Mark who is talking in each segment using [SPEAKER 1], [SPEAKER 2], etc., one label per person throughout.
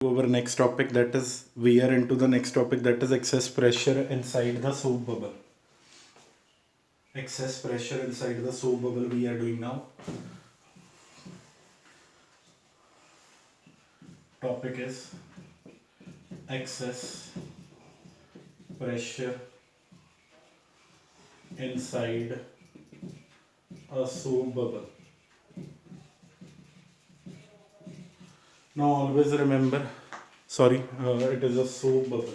[SPEAKER 1] our next topic, that is we are into the next topic, that is excess pressure inside the soap bubble. Excess pressure inside the soap bubble we are doing now. Topic is excess pressure inside a soap bubble. Now always remember, it is a soap bubble.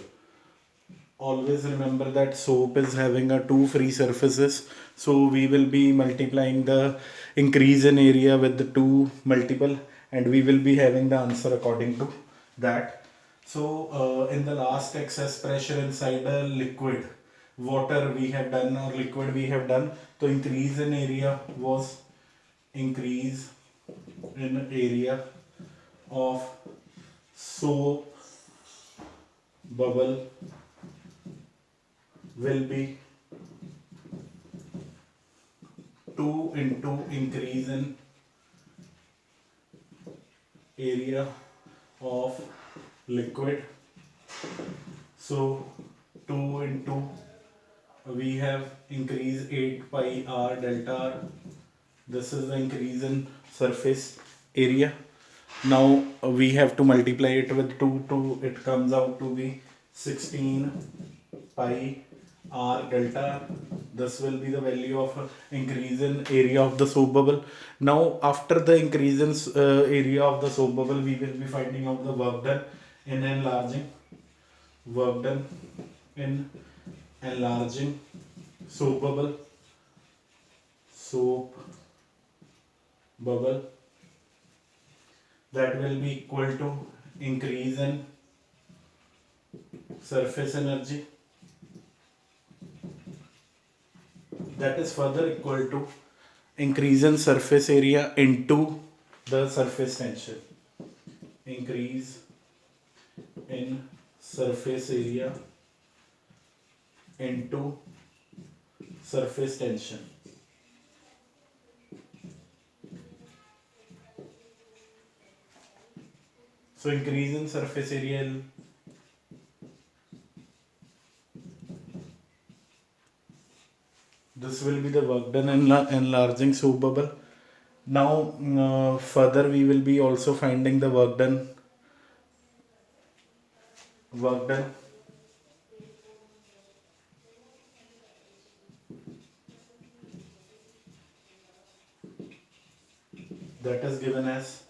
[SPEAKER 1] Always remember that soap is having a two free surfaces, so we will be multiplying the increase in area with the two multiple, and we will be having the answer according to that. So in the last excess pressure inside a liquid, water we have done or liquid we have done, so increase in area was increase in area of soap bubble will be 2 into increase in area of liquid. So 2 into we have increase 8 pi r delta r. This is the increase in surface area. Now we have to multiply it with 2, it comes out to be 16 pi r delta r. This will be the value of increase in area of the soap bubble. Now after the increase in area of the soap bubble, we will be finding out the work done in enlarging soap bubble, that will be equal to increase in surface energy, that is further equal to increase in surface area into the surface tension. Increase in surface area into surface tension. So increase in surface area, this will be the work done in enlarging soap bubble. Now further we will be also finding the work done that is given as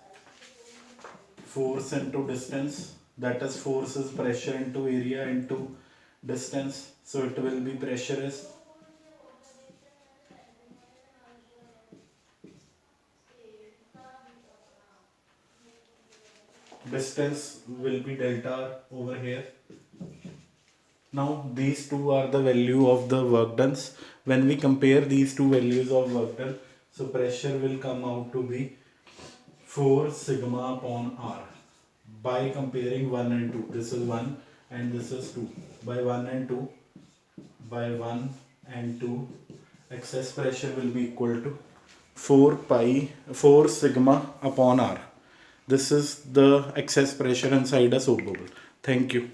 [SPEAKER 1] force into distance, that is force is pressure into area into distance, so it will be pressure is distance will be delta r over here. Now these two are the value of the work done. When we compare these two values of work done, so pressure will come out to be 4 sigma upon r. By comparing 1 and 2, this is 1 and this is 2, by 1 and 2, excess pressure will be equal to 4 sigma upon r. This is the excess pressure inside a soap bubble. Thank you.